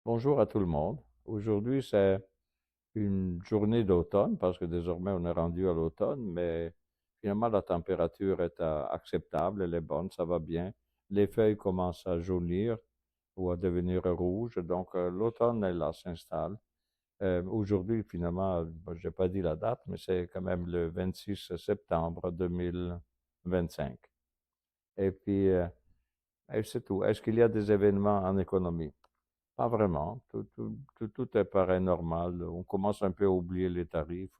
Bonjour à tout le monde. Aujourd'hui, c'est une journée d'automne parce que désormais on est rendu à l'automne, mais finalement la température est acceptable, elle est bonne, ça va bien. Les feuilles commencent à jaunir ou à devenir rouges, donc l'automne est là, s'installe. Aujourd'hui, finalement, bon, j'ai pas dit la date, mais c'est quand même le 26 septembre 2025. Et puis, et c'est tout. Est-ce qu'il y a des événements en économie? Pas vraiment. Tout paraît normal. On commence un peu à oublier les tarifs.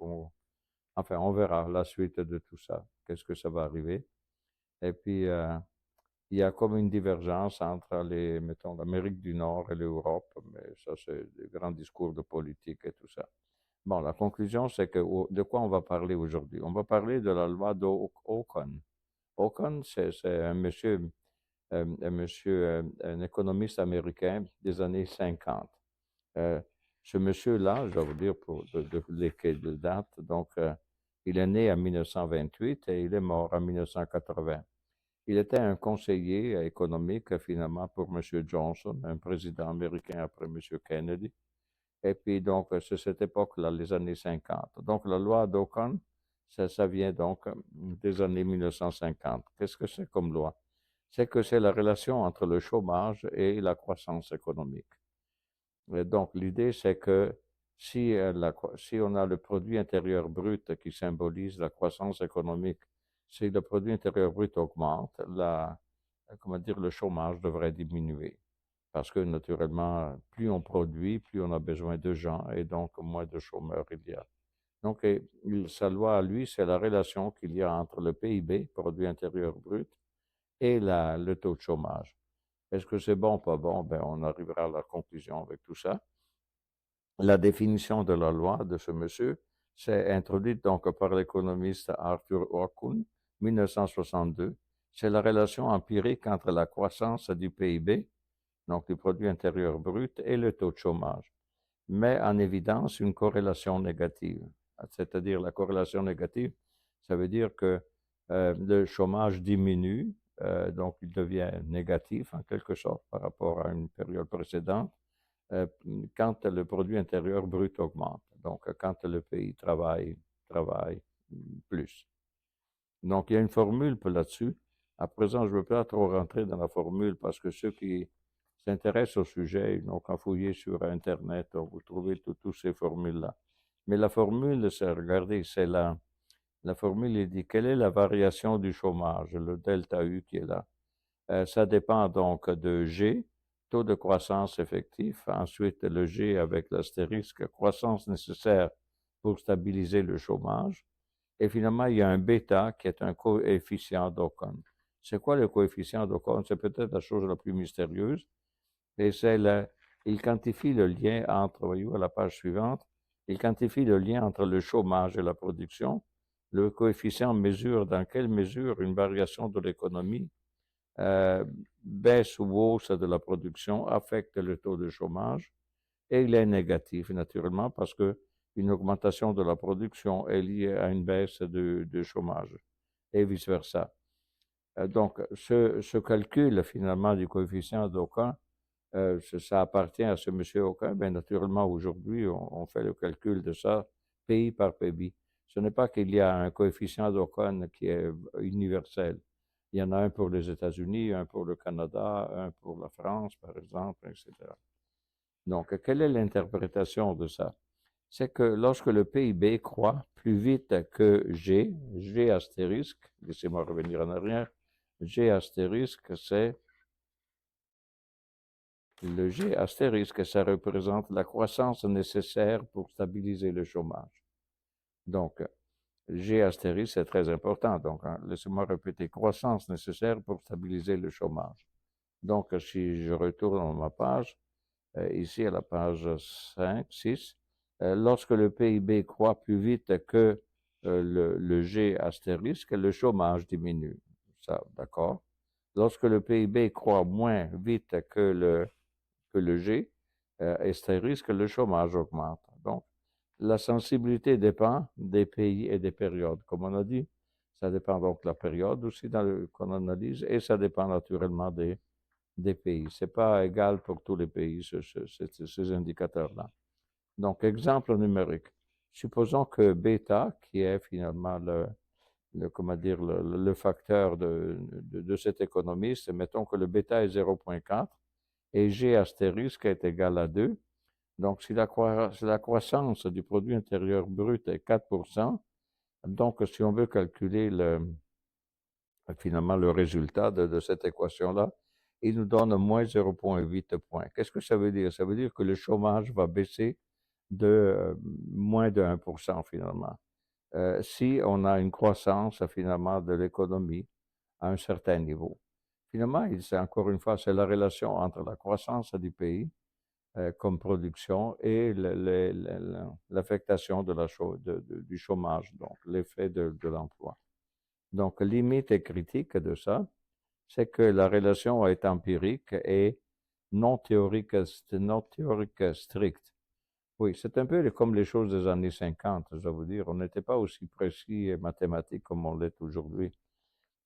Enfin, on verra la suite de tout ça. Qu'est-ce que ça va arriver? Et puis, il y a comme une divergence entre mettons, l'Amérique du Nord et l'Europe, mais ça, c'est des grands discours de politique et tout ça. Bon, la conclusion, c'est que de quoi on va parler aujourd'hui? On va parler de la loi d'Ocon. Ocon, c'est un monsieur, un économiste américain des années 50. Euh, Ce monsieur-là, je vais vous dire pour de date, donc il est né en 1928 et il est mort en 1980. Il était un conseiller économique finalement pour M. Johnson, un président américain après M. Kennedy. Et puis donc c'est cette époque-là, les années 50. Donc la loi d'Ocon, ça vient donc des années 1950. Qu'est-ce que c'est comme loi? C'est que c'est la relation entre le chômage et la croissance économique. Et donc, l'idée, c'est que si on a le produit intérieur brut qui symbolise la croissance économique, si le produit intérieur brut augmente, comment dire, le chômage devrait diminuer. Parce que, naturellement, plus on produit, plus on a besoin de gens et donc moins de chômeurs il y a. Donc, sa loi à lui, c'est la relation qu'il y a entre le PIB, produit intérieur brut, et le taux de chômage. Est-ce que c'est bon, pas bon? Ben, on arrivera à la conclusion avec tout ça. La définition de la loi de ce monsieur s'est introduite donc par l'économiste Arthur Orkun, 1962. C'est la relation empirique entre la croissance du PIB, donc du produit intérieur brut, et le taux de chômage, met en évidence une corrélation négative. C'est-à-dire la corrélation négative, ça veut dire que le chômage diminue, donc il devient négatif en quelque sorte par rapport à une période précédente euh, quand le produit intérieur brut augmente. Donc, quand le pays travaille plus. Donc, il y a une formule là-dessus. À présent, je ne veux pas trop rentrer dans la formule parce que ceux qui s'intéressent au sujet, ils n'ont qu'à fouiller sur Internet, donc vous trouvez toutes ces formules-là. Mais la formule, c'est, regardez, c'est la formule, il dit, quelle est la variation du chômage, le delta U qui est là? Ça dépend donc de G, taux de croissance effectif, ensuite le G avec l'astérisque, croissance nécessaire pour stabiliser le chômage, et finalement il y a un bêta qui est un coefficient d'Ocon. C'est quoi le coefficient d'Ocon? C'est peut-être la chose la plus mystérieuse, et il quantifie le lien entre, voyez-vous, à la page suivante, il quantifie le lien entre le chômage et la production. Le coefficient mesure dans quelle mesure une variation de l'économie euh, baisse ou hausse de la production affecte le taux de chômage et il est négatif naturellement parce que une augmentation de la production est liée à une baisse de chômage et vice-versa. Donc, ce calcul finalement du coefficient d'Ocon, ça appartient à ce monsieur Ocon. Bien naturellement, aujourd'hui, on fait le calcul de ça pays par pays. Ce n'est pas qu'il y a un coefficient d'Ocon qui est universel. Il y en a un pour les États-Unis, un pour le Canada, un pour la France, par exemple, etc. Donc, quelle est l'interprétation de ça? C'est que lorsque le PIB croît plus vite que G astérisque, laissez-moi revenir en arrière, G astérisque, c'est le G astérisque, ça représente la croissance nécessaire pour stabiliser le chômage. Donc, G astérisque, c'est très important. Donc, hein, laissez-moi répéter, croissance nécessaire pour stabiliser le chômage. Donc, si je retourne dans ma page, ici à la page 5, 6, lorsque le PIB croît plus vite que le G astérisque, le chômage diminue. Ça, d'accord. Lorsque le PIB croît moins vite que le G astérisque, le chômage augmente. Donc, la sensibilité dépend des pays et des périodes. Comme on a dit, ça dépend donc de la période aussi qu'on analyse et ça dépend naturellement des pays. C'est pas égal pour tous les pays, ces indicateurs-là. Donc, exemple numérique. Supposons que bêta, qui est finalement comment dire, le facteur de cet économiste, mettons que le bêta est 0,4 et G astérisque est égal à 2. Donc, si la croissance du produit intérieur brut est 4%, donc si on veut calculer finalement le résultat de cette équation-là, il nous donne moins 0,8 points. Qu'est-ce que ça veut dire? Ça veut dire que le chômage va baisser de moins de 1% finalement. Si on a une croissance finalement de l'économie à un certain niveau. Finalement, c'est encore une fois, c'est la relation entre la croissance du pays comme production et l'affectation du chômage, donc l'effet de l'emploi. Donc, limite et critique de ça, c'est que la relation est empirique et non théorique stricte. Oui, c'est un peu comme les choses des années 50, je dois vous dire. On n'était pas aussi précis et mathématique comme on l'est aujourd'hui.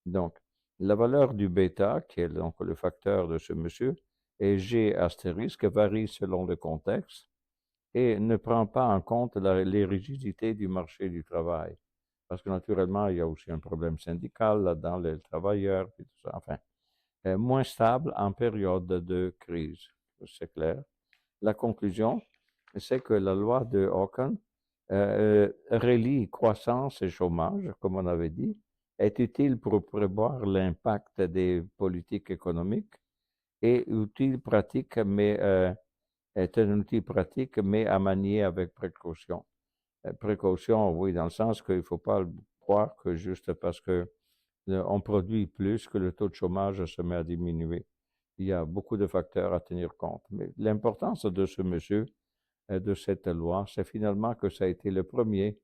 Donc, la valeur du bêta, qui est donc le facteur de ce monsieur, et G astérisque varie selon le contexte et ne prend pas en compte les rigidités du marché du travail. Parce que naturellement, il y a aussi un problème syndical là-dedans, les travailleurs, et tout ça. Enfin, moins stable en période de crise. C'est clair. La conclusion, c'est que la loi de Hawken relie croissance et chômage, comme on avait dit, est utile pour prévoir l'impact des politiques économiques et utile pratique, mais est un outil pratique, mais à manier avec précaution. Précaution, oui, dans le sens qu'il ne faut pas croire que juste parce que on produit plus que le taux de chômage se met à diminuer. Il y a beaucoup de facteurs à tenir compte. Mais l'importance de ce monsieur, de cette loi, c'est finalement que ça a été le premier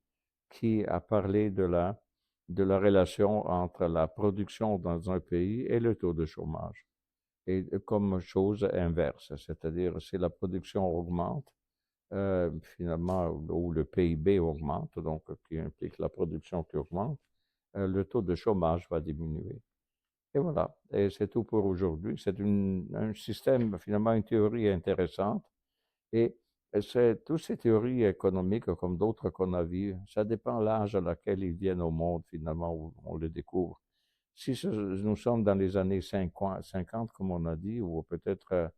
qui a parlé de la relation entre la production dans un pays et le taux de chômage. Et comme chose inverse, c'est-à-dire si la production augmente, finalement, ou le PIB augmente, donc qui implique la production qui augmente, le taux de chômage va diminuer. Et voilà, et c'est tout pour aujourd'hui. C'est un système, finalement, une théorie intéressante. Et c'est, toutes ces théories économiques, comme d'autres qu'on a vues, ça dépend de l'âge à laquelle ils viennent au monde, finalement, où on les découvre. Si nous sommes dans les années 50, comme on a dit, ou peut-être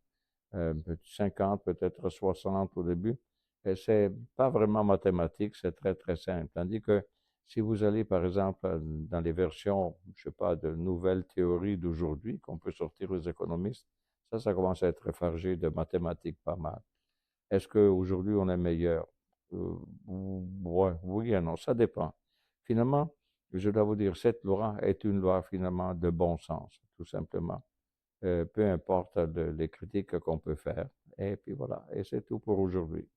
50, peut-être 60 au début, et c'est pas vraiment mathématique, c'est très, très simple. Tandis que si vous allez, par exemple, dans les versions, je sais pas, de nouvelles théories d'aujourd'hui qu'on peut sortir aux économistes, ça commence à être fargé de mathématiques pas mal. Est-ce qu'aujourd'hui on est meilleur? Ouais, oui et non, ça dépend. Finalement, je dois vous dire, cette loi est une loi finalement de bon sens, tout simplement. Peu importe les critiques qu'on peut faire. Et puis voilà, et c'est tout pour aujourd'hui.